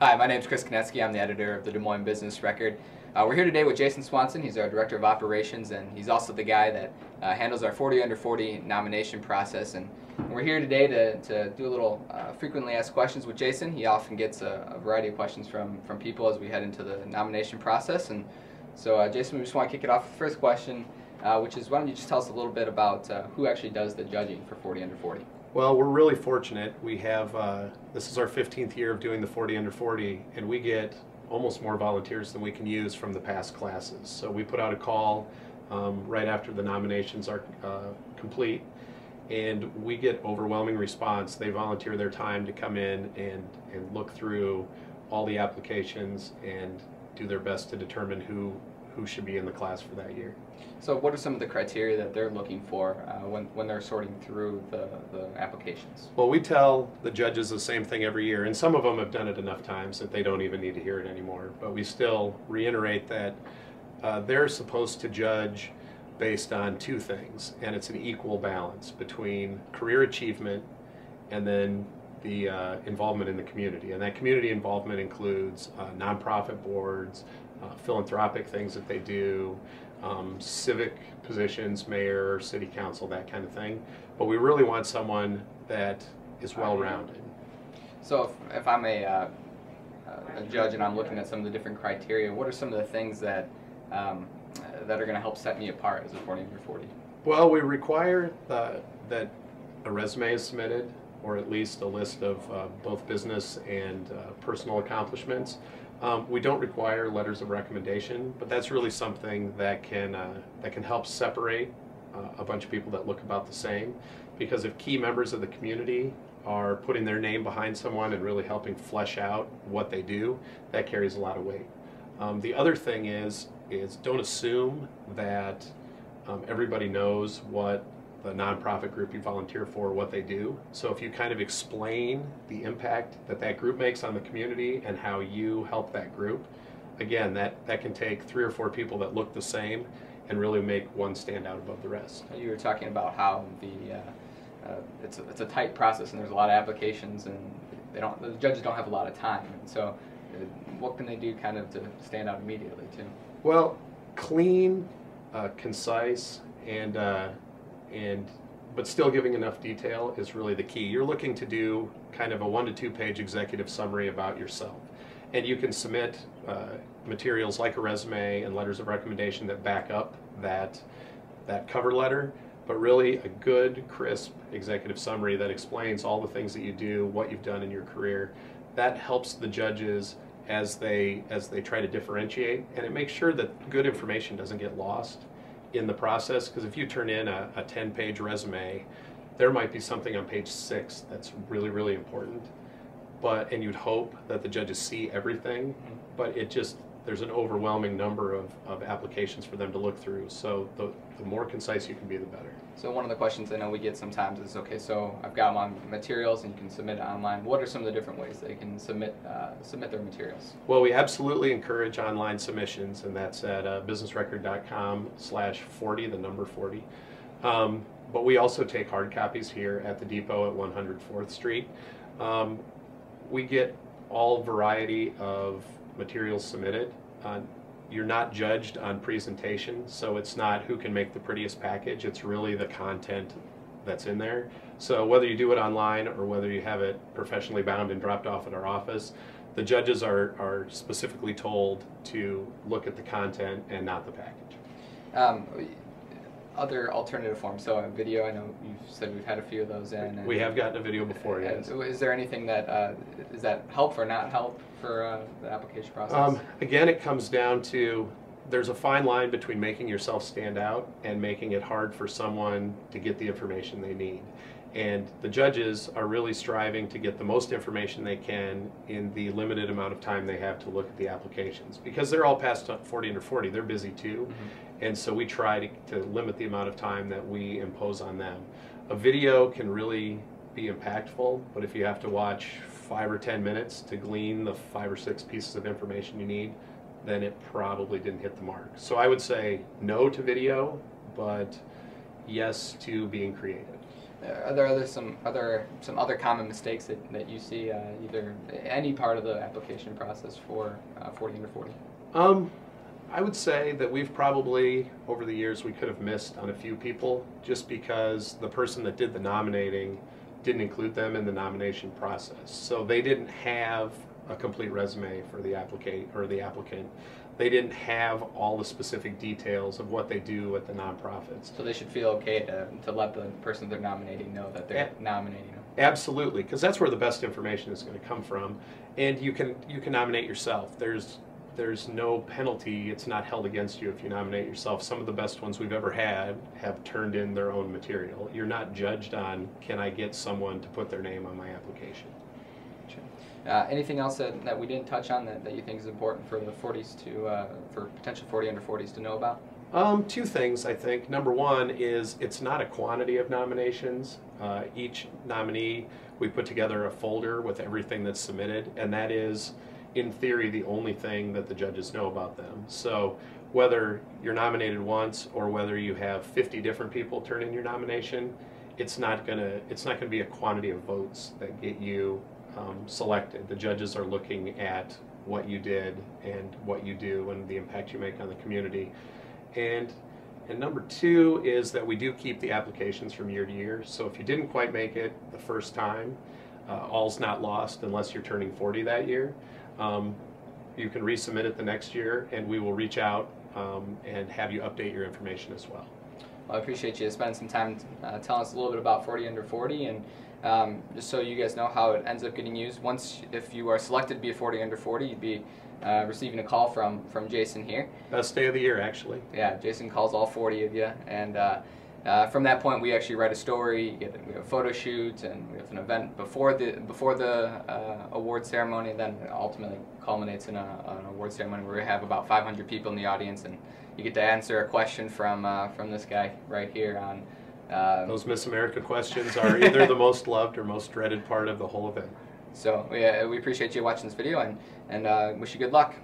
Hi, my name is Chris Konetsky. I'm the editor of the Des Moines Business Record. We're here today with Jason Swanson. He's our Director of Operations, and he's also the guy that handles our 40 Under 40 nomination process. And we're here today to do a little frequently asked questions with Jason. He often gets a variety of questions from people as we head into the nomination process. And so, Jason, we just want to kick it off with the first question, which is, why don't you just tell us a little bit about who actually does the judging for 40 Under 40? Well, we're really fortunate. We have, this is our 15th year of doing the 40 Under 40, and we get almost more volunteers than we can use from the past classes. So we put out a call right after the nominations are complete, and we get overwhelming response. They volunteer their time to come in and look through all the applications and do their best to determine who should be in the class for that year. So what are some of the criteria that they're looking for when they're sorting through the applications? Well, we tell the judges the same thing every year, and some of them have done it enough times that they don't even need to hear it anymore. But we still reiterate that they're supposed to judge based on two things, and it's an equal balance between career achievement and then the involvement in the community. And that community involvement includes nonprofit boards, philanthropic things that they do, civic positions, mayor, city council, that kind of thing. But we really want someone that is well-rounded. So if I'm a judge and I'm looking at some of the different criteria, what are some of the things that that are going to help set me apart as a 40 Under 40? Well, we require that a resume is submitted, or at least a list of both business and personal accomplishments. We don't require letters of recommendation, but that's really something that can help separate a bunch of people that look about the same. Because if key members of the community are putting their name behind someone and really helping flesh out what they do, that carries a lot of weight. The other thing is don't assume that everybody knows what the nonprofit group you volunteer for, what they do. So if you kind of explain the impact that group makes on the community and how you help that group, again, that can take 3 or 4 people that look the same and really make one stand out above the rest. You were talking about how it's a tight process and there's a lot of applications, and the judges don't have a lot of time. And so what can they do kind of to stand out immediately too? Well, clean, concise, but still giving enough detail is really the key. You're looking to do kind of a 1 to 2 page executive summary about yourself. And you can submit materials like a resume and letters of recommendation that back up that cover letter, but really a good, crisp executive summary that explains all the things that you do, what you've done in your career. That helps the judges as they try to differentiate, and it makes sure that good information doesn't get lost in the process, because if you turn in a 10-page resume, there might be something on page 6 that's really, really important, and you'd hope that the judges see everything, but there's an overwhelming number of applications for them to look through, so the more concise you can be, the better. So one of the questions I know we get sometimes is, okay, so I've got my materials and you can submit it online. What are some of the different ways they can submit their materials? Well, we absolutely encourage online submissions, and that's at businessrecord.com/40, the number 40. But we also take hard copies here at the depot at 104th Street. We get all variety of materials submitted. You're not judged on presentation, so it's not who can make the prettiest package, it's really the content that's in there. So whether you do it online or whether you have it professionally bound and dropped off at our office, the judges are specifically told to look at the content and not the package. Other alternative forms, so a video, I know you've said we've had a few of those in. We have gotten a video before, yes. Is there anything that, does that help or not help for the application process? Again, it comes down to, there's a fine line between making yourself stand out and making it hard for someone to get the information they need. And the judges are really striving to get the most information they can in the limited amount of time they have to look at the applications. Because they're all past 40 Under 40, they're busy too. Mm-hmm. And so we try to limit the amount of time that we impose on them. A video can really be impactful, but if you have to watch 5 or 10 minutes to glean the 5 or 6 pieces of information you need, then it probably didn't hit the mark. So I would say no to video, but yes to being creative. Are there some other common mistakes that you see either any part of the application process for 40 under 40? I would say that we've probably, over the years, we could have missed on a few people just because the person that did the nominating didn't include them in the nomination process. So they didn't have a complete resume for the applicant. They didn't have all the specific details of what they do at the nonprofits. So they should feel okay to let the person they're nominating know that they're nominating them. Absolutely, because that's where the best information is going to come from. And you can nominate yourself. There's no penalty. It's not held against you if you nominate yourself. Some of the best ones we've ever had have turned in their own material. You're not judged on, can I get someone to put their name on my application? Anything else that we didn't touch on that you think is important for the 40s for potential 40 under 40s to know about? Two things, I think. Number one is it's not a quantity of nominations. Each nominee, we put together a folder with everything that's submitted, and that is, in theory, the only thing that the judges know about them. So whether you're nominated once or whether you have 50 different people turn in your nomination, it's not gonna be a quantity of votes that get you selected. The judges are looking at what you did and what you do and the impact you make on the community. And number two is that we do keep the applications from year to year. So if you didn't quite make it the first time, all's not lost unless you're turning 40 that year. You can resubmit it the next year, and we will reach out and have you update your information as well. Well, I appreciate you spending some time telling us a little bit about 40 under 40, and just so you guys know how it ends up getting used. If you are selected to be a 40 under 40, you'd be receiving a call from Jason here. Best day of the year, actually. Yeah, Jason calls all 40 of you, and from that point we actually write a story. We have a photo shoot, and we have an event before the award ceremony, and then it ultimately culminates in an award ceremony where we have about 500 people in the audience, and you get to answer a question from this guy right here on. Those Miss America questions are either the most loved or most dreaded part of the whole event. So we appreciate you watching this video, and wish you good luck.